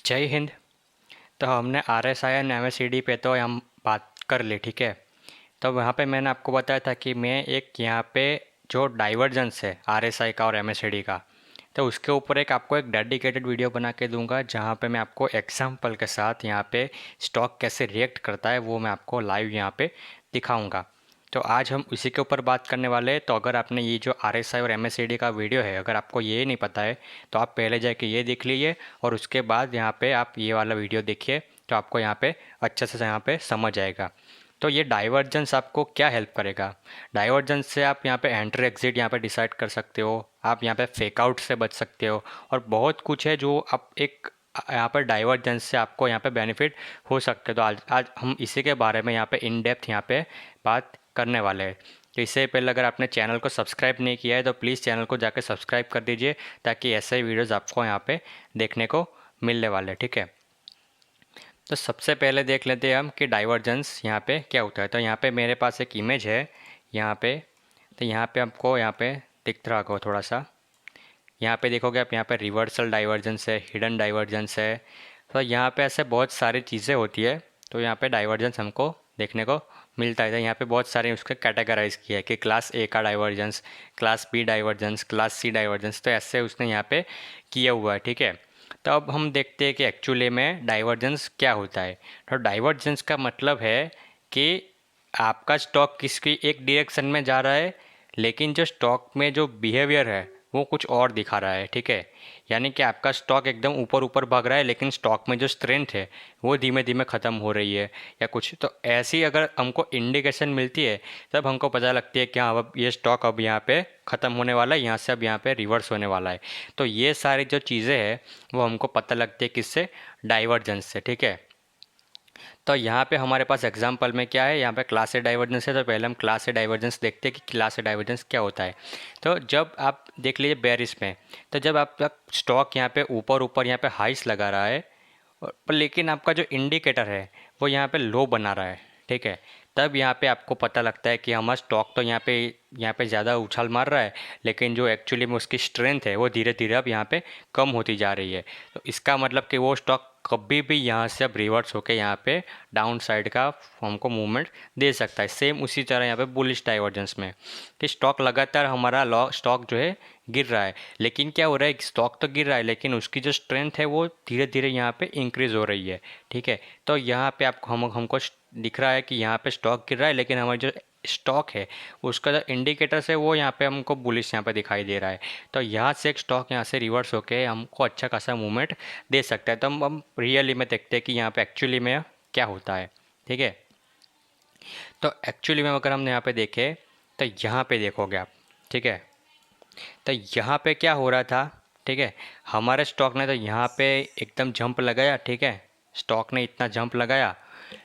जय हिंद। तो हमने R S I N M S C D पे तो हम बात कर ली, ठीक है। तो वहाँ पे मैंने आपको बताया था कि मैं एक यहाँ पे जो डाइवर्जेंस है आर एस आई का और एम एस सी डी का, तो उसके ऊपर आपको एक डेडिकेटेड वीडियो बना के दूंगा, जहाँ पे मैं आपको एग्जांपल के साथ यहाँ पे स्टॉक कैसे रिएक्ट करता है वो मैं आपको लाइव यहाँ पे दिखाऊंगा। तो आज हम इसी के ऊपर बात करने वाले हैं। तो अगर आपने ये जो आर एस आई और एम एस सी डी का वीडियो है, अगर आपको ये नहीं पता है तो आप पहले जाके ये देख लीजिए और उसके बाद यहाँ पे आप ये वाला वीडियो देखिए, तो आपको यहाँ पे अच्छे से यहाँ पे समझ आएगा। तो ये डाइवर्जेंस आपको क्या हेल्प करेगा? डाइवर्जेंस से आप यहाँ पे एंटर एग्जिट यहाँ पे डिसाइड कर सकते हो, आप यहाँ पे फेक आउट से बच सकते हो, और बहुत कुछ है जो आप एक यहाँ पर डाइवर्जेंस से आपको यहाँ पे बेनिफिट हो सकते हैं। तो आज आज हम इसी के बारे में यहाँ पे इन डेप्थ यहाँ पे बात करने वाले हैं। तो इससे पहले अगर आपने चैनल को सब्सक्राइब नहीं किया है तो प्लीज़ चैनल को जाकर सब्सक्राइब कर दीजिए, ताकि ऐसे ही वीडियोज़ आपको यहाँ पे देखने को मिलने वाले हैं, ठीक है। तो सबसे पहले देख लेते हैं हम कि डाइवर्जेंस यहाँ पे क्या होता है। तो यहाँ पे मेरे पास एक इमेज है यहाँ पे। तो यहाँ पे आपको यहाँ पे दिख रहा होगा थोड़ा सा, यहाँ पे देखोगे आप, यहाँ पे रिवर्सल डाइवर्जेंस है, हिडन डाइवर्जेंस है। तो यहाँ पे ऐसे बहुत सारी चीज़ें होती है। तो यहाँ पे डाइवर्जेंस हमको देखने को मिलता है। तो यहाँ पे बहुत सारे उसके कैटेगराइज किया है कि क्लास ए का divergence, class B divergence, class C divergence, तो ऐसे उसने यहाँ पे किया हुआ है, ठीक है। तो अब हम देखते हैं कि एक्चुअली में डाइवर्जेंस क्या होता है। तो डाइवर्जेंस का मतलब है कि आपका स्टॉक किसकी एक डायरेक्शन में जा रहा है, लेकिन जो स्टॉक में जो बिहेवियर है वो कुछ और दिखा रहा है, ठीक है। यानी कि आपका स्टॉक एकदम ऊपर ऊपर भाग रहा है, लेकिन स्टॉक में जो स्ट्रेंथ है वो धीमे धीमे ख़त्म हो रही है या कुछ। तो ऐसी अगर हमको इंडिकेशन मिलती है तब हमको पता लगती है कि हाँ, अब ये स्टॉक अब यहाँ पे ख़त्म होने वाला है, यहाँ से अब यहाँ पे रिवर्स होने वाला है। तो ये सारी जो चीज़ें हैं वो हमको पता लगती है किससे? डाइवर्जेंस से, ठीक है। तो यहाँ पे हमारे पास एग्जाम्पल में क्या है, यहाँ पे क्लास से डाइवर्जेंस है। तो पहले हम क्लास से डाइवर्जेंस देखते हैं कि क्लास से डाइवर्जेंस क्या होता है। तो जब आप देख लीजिए बेरिस में, तो जब आपका स्टॉक यहाँ पे ऊपर ऊपर यहाँ पे हाइस लगा रहा है, पर लेकिन आपका जो इंडिकेटर है वो यहाँ पे लो बना रहा है, ठीक है, तब यहाँ पे आपको पता लगता है कि हमारा स्टॉक तो यहाँ पे ज़्यादा उछाल मार रहा है, लेकिन जो एक्चुअली में उसकी स्ट्रेंथ है वो धीरे धीरे अब यहाँ पे कम होती जा रही है। तो इसका मतलब कि वो स्टॉक कभी भी यहाँ से अब रिवर्स होकर यहाँ पे डाउन साइड का हमको मूवमेंट दे सकता है। सेम उसी तरह यहाँ पे बुलिश डाइवर्जेंस में कि स्टॉक लगातार हमारा स्टॉक जो है गिर रहा है, लेकिन क्या हो रहा है, स्टॉक तो गिर रहा है लेकिन उसकी जो स्ट्रेंथ है वो धीरे धीरे यहाँ पे इंक्रीज़ हो रही है, ठीक है। तो यहाँ पे आपको हमको दिख रहा है कि यहाँ पे स्टॉक गिर रहा है, लेकिन हमारी जो स्टॉक है उसका जो इंडिकेटर्स है वो यहाँ पे हमको बुलिश यहाँ पे दिखाई दे रहा है। तो यहाँ से एक स्टॉक यहाँ से रिवर्स होके हमको अच्छा खासा मूवमेंट दे सकता है। तो हम रियली में देखते हैं कि यहाँ पे एक्चुअली में क्या होता है, ठीक है। तो एक्चुअली में अगर हमने यहाँ पे देखे तो यहाँ पे देखोगे आप, ठीक है। तो यहाँ पे क्या हो रहा था, ठीक है, हमारे स्टॉक ने तो यहाँ पे एकदम जंप लगाया, ठीक है, स्टॉक ने इतना जंप लगाया,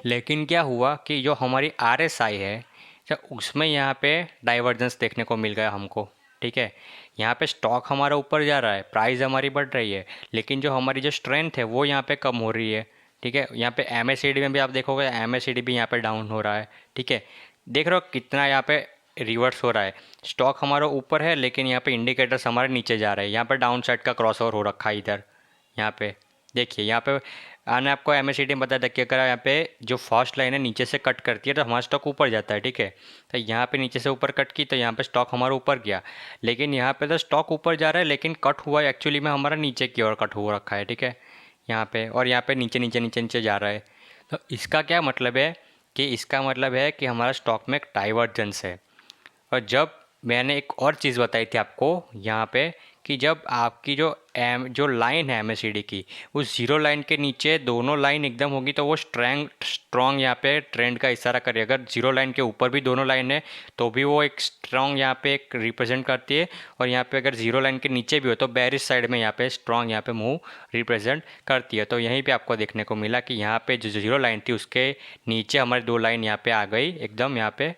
लेकिन क्या हुआ कि जो हमारी आर एस आई है तो उसमें यहाँ पे डाइवर्जेंस देखने को मिल गया हमको, ठीक है। यहाँ पे स्टॉक हमारा ऊपर जा रहा है, प्राइस हमारी बढ़ रही है, लेकिन जो हमारी जो स्ट्रेंथ है वो यहाँ पे कम हो रही है, ठीक है। यहाँ पे एम एस सी डी में भी आप देखोगे, एम एस सी डी भी यहाँ पे डाउन हो रहा है, ठीक है। देख रहे हो कितना यहाँ पे रिवर्स हो रहा है। स्टॉक हमारा ऊपर है लेकिन यहाँ पे इंडिकेटर्स हमारे नीचे जा रहे हैं। यहाँ पे डाउन साइड का क्रॉस ओवर हो रखा है इधर, यहाँ पे देखिए। यहाँ पे मैंने आपको एम एस सी डी में बताया था कि अगर यहाँ पे जो फर्स्ट लाइन है नीचे से कट करती है तो हमारा स्टॉक ऊपर जाता है, ठीक है। तो यहाँ पे नीचे से ऊपर कट की तो यहाँ पे स्टॉक हमारा ऊपर गया, लेकिन यहाँ पे तो स्टॉक ऊपर जा रहा है लेकिन कट हुआ है एक्चुअली में हमारा नीचे की ओर कट हो रखा है, ठीक है, यहाँ पे। और यहाँ पे नीचे नीचे नीचे नीचे जा रहा है। तो इसका क्या मतलब है कि इसका मतलब है कि हमारा स्टॉक में एक डाइवर्जेंस है। और जब मैंने एक और चीज़ बताई थी आपको यहाँ पे कि जब आपकी जो लाइन है एमएससीडी की, उस जीरो लाइन के नीचे दोनों लाइन एकदम होगी तो वो स्ट्रॉन्ग यहाँ पे ट्रेंड का इशारा करे। अगर जीरो लाइन के ऊपर भी दोनों लाइन है तो भी वो एक स्ट्रॉन्ग यहाँ पे एक रिप्रेजेंट करती है, और यहाँ पे अगर जीरो लाइन के नीचे भी हो तो बेरिश साइड में यहाँ पे स्ट्रॉन्ग यहाँ पे मूव रिप्रेजेंट करती है। तो यहीं पे आपको देखने को मिला कि यहाँ पे जो जीरो लाइन थी उसके नीचे हमारी दो लाइन यहाँ पे आ गई एकदम, यहाँ पे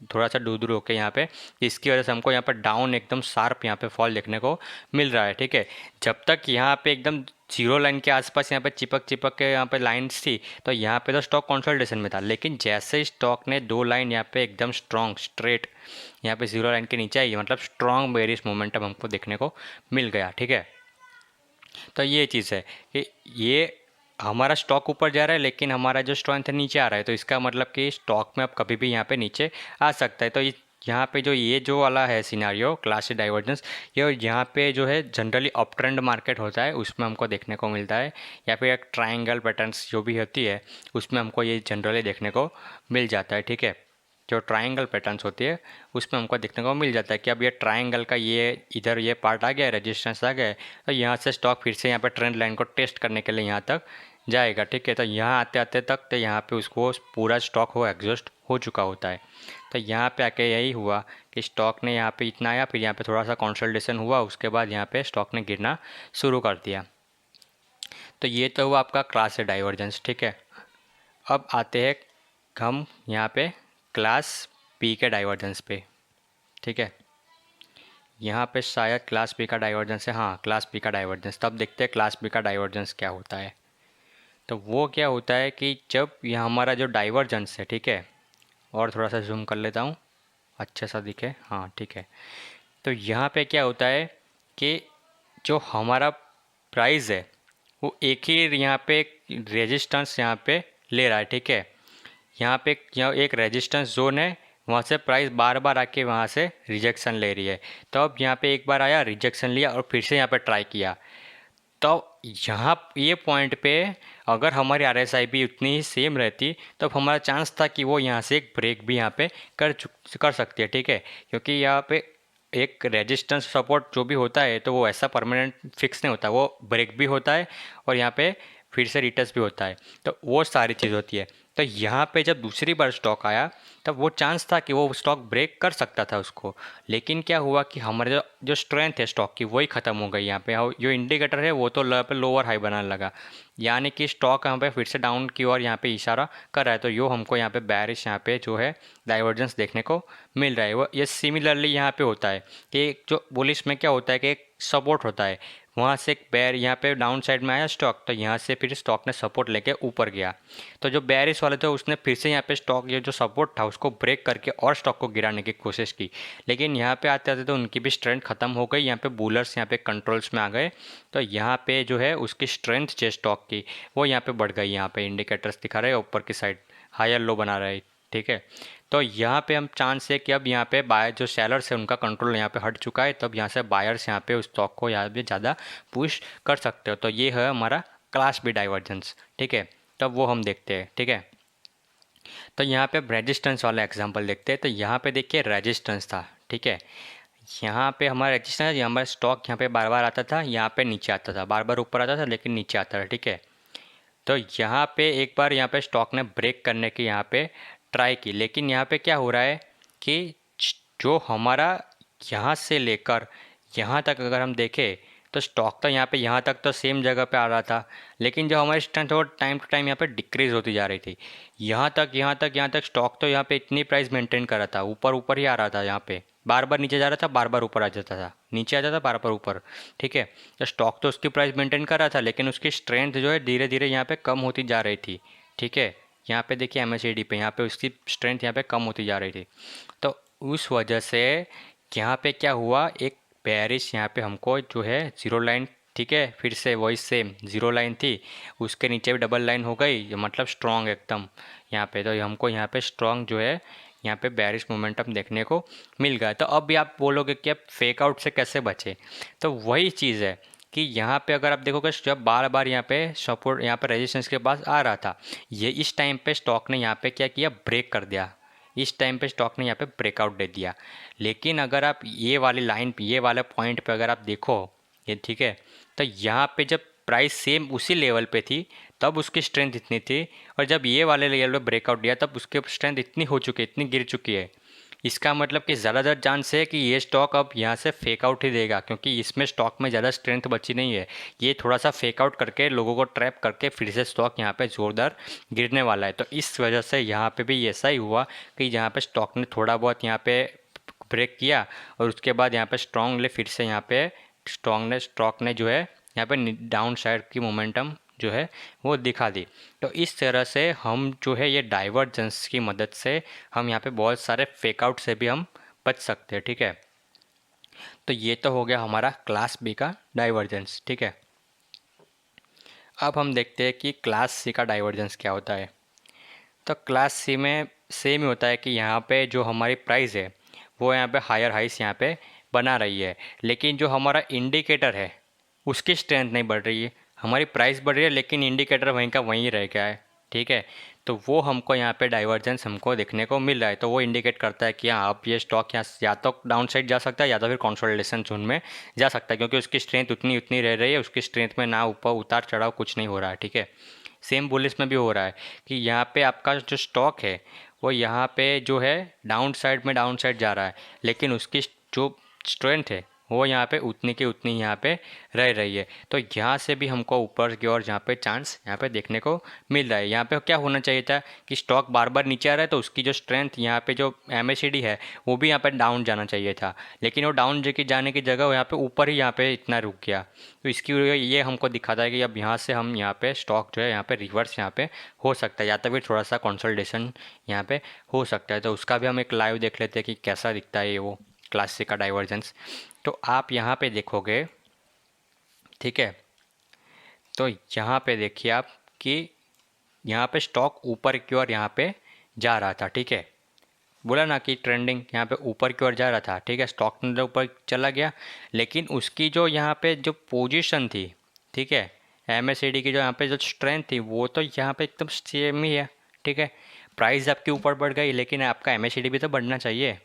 थोड़ा सा दूर दूर होके यहाँ पे, इसकी वजह से हमको यहाँ पर डाउन एकदम शार्प यहाँ पे फॉल देखने को मिल रहा है, ठीक है। जब तक यहाँ पे एकदम जीरो लाइन के आसपास यहाँ पे चिपक चिपक के यहाँ पे लाइन्स थी तो यहाँ पे तो स्टॉक कंसोलिडेशन में था, लेकिन जैसे स्टॉक ने दो लाइन यहाँ पे एकदम स्ट्रॉन्ग स्ट्रेट यहाँ पे जीरो लाइन के नीचे आई, मतलब स्ट्रॉन्ग बेरिश मोमेंटम हमको देखने को मिल गया, ठीक है। तो ये चीज़ है कि ये हमारा स्टॉक ऊपर जा रहा है लेकिन हमारा जो स्ट्रेंथ है नीचे आ रहा है, तो इसका मतलब कि स्टॉक में अब कभी भी यहाँ पे नीचे आ सकता है। तो यहाँ पे जो ये जो वाला है सिनारियो क्लासिक डाइवर्जेंस, ये यहाँ पे जो है जनरली अप ट्रेंड मार्केट होता है उसमें हमको देखने को मिलता है, या फिर एक ट्रायंगल पैटर्न्स जो भी होती है उसमें हमको ये जनरली देखने को मिल जाता है। ठीक है, जो ट्रायंगल पैटर्न्स होती है उसमें हमको देखने को मिल जाता है कि अब ये ट्रायंगल का ये इधर ये पार्ट आ गया है, रेजिस्टेंस आ गया है, तो यहाँ से स्टॉक फिर से यहाँ पे ट्रेंड लाइन को टेस्ट करने के लिए यहाँ तक जाएगा। ठीक है, तो यहाँ आते आते तक तो यहाँ पे उसको पूरा स्टॉक हो एग्जॉस्ट हो चुका होता है। तो यहाँ पे आके यही हुआ कि स्टॉक ने यहाँ पे इतना आया, फिर यहाँ पे थोड़ा सा कंसोलिडेशन हुआ, उसके बाद यहाँ पे स्टॉक ने गिरना शुरू कर दिया। तो ये तो हुआ आपका क्लास से डाइवर्जेंस। ठीक है, अब आते हैं हम यहाँ पे क्लास पी के डाइवर्जेंस पे। ठीक है, यहाँ पे शायद क्लास पी का डाइवर्जेंस है, हाँ क्लास पी का डाइवर्जेंस। तब देखते हैं क्लास पी का डाइवर्जेंस क्या होता है। तो वो क्या होता है कि जब यह हमारा जो डाइवर्जेंस है, ठीक है, और थोड़ा सा जूम कर लेता हूँ अच्छे सा दिखे, हाँ ठीक है। तो यहाँ पे क्या होता है कि जो हमारा प्राइस है वो एक ही यहाँ पे रेजिस्टेंस यहाँ पे ले रहा है। ठीक है, यहाँ एक रेजिस्टेंस जोन है, वहाँ से प्राइस बार बार आके वहाँ से रिजेक्शन ले रही है। तो अब यहाँ पे एक बार आया, रिजेक्शन लिया और फिर से यहाँ पे ट्राई किया। तो यहाँ ये पॉइंट पे अगर हमारी आरएसआई भी उतनी ही सेम रहती तो हमारा चांस था कि वो यहाँ से एक ब्रेक भी यहाँ पे कर सकती है। ठीक है, क्योंकि यहाँ पे एक रेजिस्टेंस सपोर्ट जो भी होता है तो वो ऐसा परमानेंट फिक्स नहीं होता, वो ब्रेक भी होता है और यहाँ पे फिर से रिटर्स भी होता है, तो वो सारी चीज़ होती है। तो यहाँ पे जब दूसरी बार स्टॉक आया तब वो चांस था कि वो स्टॉक ब्रेक कर सकता था उसको, लेकिन क्या हुआ कि हमारे जो स्ट्रेंथ है स्टॉक की वही ख़त्म हो गई। यहाँ पे जो इंडिकेटर है वो तो पे लोअर हाई बनाने लगा, यानी कि स्टॉक यहाँ पे फिर से डाउन की ओर यहाँ पे इशारा कर रहा है। तो यो हमको यहाँ पे बैरिश यहाँ पे जो है डाइवर्जेंस देखने को मिल रहा है। वो ये सिमिलरली यहाँ पे होता है कि जो बुलिश में क्या होता है कि एक सपोर्ट होता है, वहाँ से एक बेयर यहाँ पे डाउन साइड में आया स्टॉक, तो यहाँ से फिर स्टॉक ने सपोर्ट लेके ऊपर गया। तो जो बेयरिश वाले थे उसने फिर से यहाँ पे स्टॉक ये जो सपोर्ट था उसको ब्रेक करके और स्टॉक को गिराने की कोशिश की, लेकिन यहाँ पे आते आते तो उनकी भी स्ट्रेंथ खत्म हो गई। यहाँ पे बुलर्स यहाँ पे कंट्रोल्स में आ गए, तो यहाँ पे जो है उसकी स्ट्रेंथ जो स्टॉक की वो यहाँ पे बढ़ गई। यहाँ पे इंडिकेटर्स दिखा रहे हैं ऊपर की साइड हायर लो बना रहे। ठीक है, तो यहाँ पे हम चांस है कि अब यहाँ पे बायर जो सेलर्स है उनका कंट्रोल यहाँ पे हट चुका है, तब यहाँ से बायर्स यहाँ पे उस स्टॉक को यहाँ पे ज़्यादा पुश कर सकते हो। तो ये है हमारा क्लास बी डाइवर्जेंस। ठीक है, तब वो हम देखते हैं। ठीक है, तो यहाँ पे रेजिस्टेंस वाला एग्जांपल देखते हैं। तो यहाँ पे देखिए रेजिस्टेंस था। ठीक है, यहाँ पे हमारा रेजिस्टेंस, यहाँ हमारा स्टॉक यहाँ पे बार बार आता था, यहाँ पे नीचे आता था, बार बार ऊपर आता था लेकिन नीचे आता था। ठीक है, तो यहाँ पे एक बार यहाँ पे स्टॉक ने ब्रेक करने की यहाँ पे ट्राई की, लेकिन यहाँ पे क्या हो रहा है कि जो हमारा यहाँ से लेकर यहाँ तक अगर हम देखें तो स्टॉक तो यहाँ तक तो सेम जगह पे आ रहा था, लेकिन जो हमारी स्ट्रेंथ वो टाइम टू टाइम यहाँ पे डिक्रीज होती जा रही थी। यहाँ तक स्टॉक तो यहाँ पे इतनी प्राइस मेंटेन कर रहा था, ऊपर ऊपर ही आ रहा था, यहाँ पे बार बार नीचे जा रहा था, बार बार ऊपर आ जाता था, नीचे आ जाता बार बार ऊपर। ठीक है, तो स्टॉक तो उसकी प्राइस मेंटेन कर रहा था लेकिन उसकी स्ट्रेंथ जो है धीरे धीरे यहाँ पे कम होती जा रही थी। ठीक है, यहाँ पे देखिए एमएससीआईडी पे यहाँ पे उसकी स्ट्रेंथ यहाँ पे कम होती जा रही थी। तो उस वजह से यहाँ पे क्या हुआ, एक बेयरिश यहाँ पे हमको जो है जीरो लाइन, ठीक है, फिर से वही सेम जीरो लाइन थी, उसके नीचे भी डबल लाइन हो गई, मतलब स्ट्रॉन्ग एकदम यहाँ पे। तो हमको यहाँ पे स्ट्रॉन्ग जो है यहाँ पे बेयरिश मोमेंटम देखने को मिल गया। तो अब भी आप बोलोगे कि अब फेक आउट से कैसे बचे, तो वही चीज़ है कि यहाँ पे अगर आप देखोगे जब बार बार यहाँ पे सपोर्ट यहाँ पे रेजिस्टेंस के पास आ रहा था, ये इस टाइम पे स्टॉक ने यहाँ पे क्या किया, ब्रेक कर दिया। इस टाइम पे स्टॉक ने यहाँ पे ब्रेकआउट दे दिया। लेकिन अगर आप ये वाली लाइन पे, ये वाले पॉइंट पे अगर आप देखो ये, ठीक है, तो यहाँ पे जब प्राइस सेम उसी लेवल पे थी तब उसकी स्ट्रेंथ इतनी थी, और जब ये वाले लेवल पे ब्रेकआउट दिया तब उसकी स्ट्रेंथ इतनी हो चुकी है, इतनी गिर चुकी है। इसका मतलब कि ज़्यादातर चांस है कि ये स्टॉक अब यहाँ से फेक आउट ही देगा, क्योंकि इसमें स्टॉक में ज़्यादा स्ट्रेंथ बची नहीं है। ये थोड़ा सा फेक आउट करके लोगों को ट्रैप करके फिर से स्टॉक यहाँ पे ज़ोरदार गिरने वाला है। तो इस वजह से यहाँ पे भी ऐसा ही हुआ कि यहाँ पे स्टॉक ने थोड़ा बहुत यहाँ पे ब्रेक किया और उसके बाद यहाँ पे स्ट्रॉन्गली फिर से यहाँ पे स्टॉक ने जो है यहाँ पे डाउन साइड की मोमेंटम जो है वो दिखा दी। तो इस तरह से हम जो है ये डाइवर्जेंस की मदद से हम यहाँ पे बहुत सारे फेक आउट से भी हम बच सकते हैं। ठीक है, तो ये तो हो गया हमारा क्लास बी का डाइवर्जेंस। ठीक है, अब हम देखते हैं कि क्लास सी का डाइवर्जेंस क्या होता है। तो क्लास सी में सेम ही होता है कि यहाँ पे जो हमारी प्राइस है वो यहाँ पे हायर हाइस यहाँ पे बना रही है, लेकिन जो हमारा इंडिकेटर है उसकी स्ट्रेंथ नहीं बढ़ रही है। हमारी प्राइस बढ़ रही है लेकिन इंडिकेटर वहीं का वहीं रह गया है, ठीक है। तो वो हमको यहाँ पे डाइवर्जेंस हमको देखने को मिल रहा है। तो वो इंडिकेट करता है कि हाँ, अब ये स्टॉक यहाँ या तो डाउन साइड जा सकता है या तो फिर कंसोलिडेशन जोन में जा सकता है, क्योंकि उसकी स्ट्रेंथ उतनी उतनी रह रही है, उसकी स्ट्रेंथ में ना ऊपर उतार चढ़ाव कुछ नहीं हो रहा है, ठीक है। सेम बुलिश में भी हो रहा है कि यहाँ पे आपका जो स्टॉक है वो यहाँ पे जो है डाउन साइड जा रहा है, लेकिन उसकी जो स्ट्रेंथ है वो यहाँ पे उतनी की उतनी यहाँ पे रह रही है। तो यहाँ से भी हमको ऊपर की ओर यहाँ पे चांस यहाँ पे देखने को मिल रहा है। यहाँ पे क्या होना चाहिए था कि स्टॉक बार बार नीचे आ रहा है तो उसकी जो स्ट्रेंथ यहाँ पे जो MACD है वो भी यहाँ पे डाउन जाना चाहिए था, लेकिन वो डाउन जाने की जगह यहाँ पे ऊपर ही यहाँ पे इतना रुक गया। तो इसकी वजह ये हमको दिखाता है कि अब यहाँ से हम यहाँ पे स्टॉक जो है यहाँ पे रिवर्स यहाँ पे हो सकता है, या तो फिर थोड़ा सा कंसोलिडेशन यहाँ पे हो सकता है। तो उसका भी हम एक लाइव देख लेते हैं कि कैसा दिखता है ये वो क्लासिक का डाइवर्जेंस। तो आप यहाँ पे देखोगे, ठीक है। तो यहाँ पे देखिए आप कि यहाँ पे स्टॉक ऊपर की ओर यहाँ पे जा रहा था, ठीक है। बोला ना कि ट्रेंडिंग यहाँ पे ऊपर की ओर जा रहा था, ठीक है। स्टॉक ऊपर चला गया, लेकिन उसकी जो यहाँ पे जो पोजीशन थी, ठीक है, MACD की जो यहाँ पे जो स्ट्रेंथ थी वो तो यहाँ पे एकदम सेम ही है, ठीक है। प्राइस आपकी ऊपर बढ़ गई लेकिन आपका MACD भी तो बढ़ना चाहिए,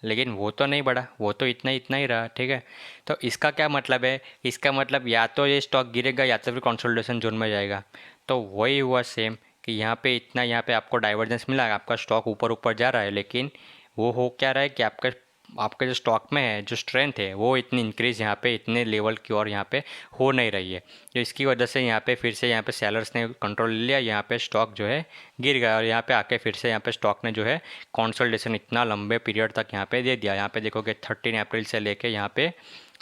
लेकिन वो तो नहीं बढ़ा, वो तो इतना ही रहा, ठीक है। तो इसका क्या मतलब है, इसका मतलब या तो ये स्टॉक गिरेगा या तो फिर कंसोलिडेशन जोन में जाएगा। तो वही हुआ सेम कि यहाँ पे इतना यहाँ पे आपको डाइवर्जेंस मिला, आपका स्टॉक ऊपर ऊपर जा रहा है, लेकिन वो हो क्या रहा है कि आपका आपके जो स्टॉक में है जो स्ट्रेंथ है वो इतनी इंक्रीज़ यहाँ पे इतने लेवल की और यहाँ पे हो नहीं रही है। तो इसकी वजह से यहाँ पे फिर से यहाँ पे सेलर्स ने कंट्रोल ले लिया, यहाँ पे स्टॉक जो है गिर गया और यहाँ पे आके फिर से यहाँ पे स्टॉक ने जो है कंसोलिडेशन इतना लंबे पीरियड तक यहाँ पे दे दिया। यहाँ पे देखोगे 13 अप्रैल से लेके यहाँ पे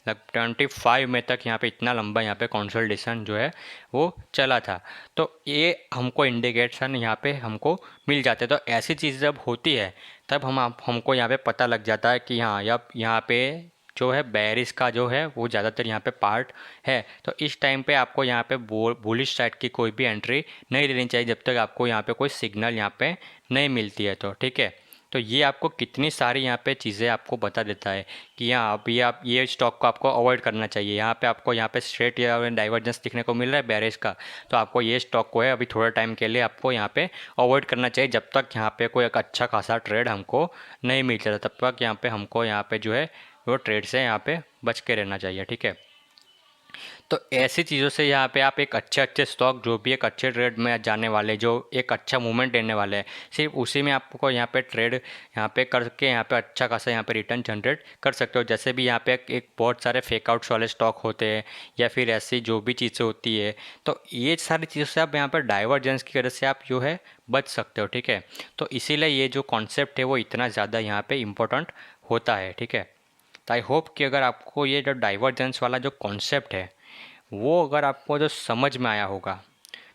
25 मई तक यहाँ पे इतना लंबा यहाँ पे कंसोलिडेशन जो है वो चला था। तो ये हमको इंडिकेशन यहाँ पे हमको मिल जाते। तो ऐसी चीज़ जब होती है तब हमको यहाँ पे पता लग जाता है कि हाँ, अब यहाँ पे जो है बेरिश का जो है वो ज़्यादातर यहाँ पे पार्ट है। तो इस टाइम पे आपको यहाँ पे बुलिश साइड की कोई भी एंट्री नहीं लेनी चाहिए जब तक आपको यहाँ पे कोई सिग्नल यहाँ पे नहीं मिलती है, तो ठीक है। तो ये आपको कितनी सारी यहाँ पे चीज़ें आपको बता देता है कि यहाँ अभी आप ये स्टॉक को आपको अवॉइड करना चाहिए। यहाँ पे आपको यहाँ पे स्ट्रेट या डाइवर्जेंस दिखने को मिल रहा है बेरिश का, तो आपको ये स्टॉक को है अभी थोड़ा टाइम के लिए आपको यहाँ पे अवॉइड करना चाहिए जब तक यहाँ पे कोई एक अच्छा खासा ट्रेड हमको नहीं मिल जाता, तब तक यहाँ पे हमको यहाँ पे जो है वो ट्रेड से यहाँ पे बच के रहना चाहिए, ठीक है। तो ऐसी चीज़ों से यहाँ पे आप एक अच्छे अच्छे स्टॉक जो भी एक अच्छे ट्रेड में जाने वाले, जो एक अच्छा मूवमेंट देने वाले हैं, सिर्फ उसी में आपको यहाँ पे ट्रेड यहाँ पे करके यहाँ पे अच्छा खासा यहाँ पे रिटर्न जनरेट कर सकते हो। जैसे भी यहाँ पे एक बहुत सारे फेक आउट्स वाले स्टॉक होते हैं या फिर ऐसी जो भी चीज़ें होती है, तो ये सारी चीज़ों से आप यहाँ पर डाइवर्जेंस की वजह से आप जो है बच सकते हो, ठीक है। तो इसीलिए ये जो कॉन्सेप्ट है वो इतना ज़्यादा यहाँ पर इम्पोर्टेंट होता है, ठीक है। तो आई होप कि अगर आपको ये जो डाइवर्जेंस वाला जो कॉन्सेप्ट है वो अगर आपको जो समझ में आया होगा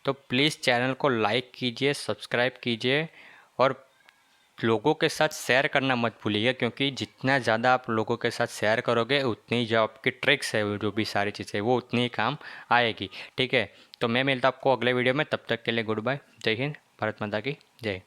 तो प्लीज़ चैनल को लाइक कीजिए, सब्सक्राइब कीजिए और लोगों के साथ शेयर करना मत भूलिएगा, क्योंकि जितना ज़्यादा आप लोगों के साथ शेयर करोगे उतनी जो आपकी ट्रिक्स है जो भी सारी चीज़ें वो उतनी ही काम आएगी, ठीक है। तो मैं मिलता आपको अगले वीडियो में, तब तक के लिए गुड बाय, जय हिंद, भारत माता की जय।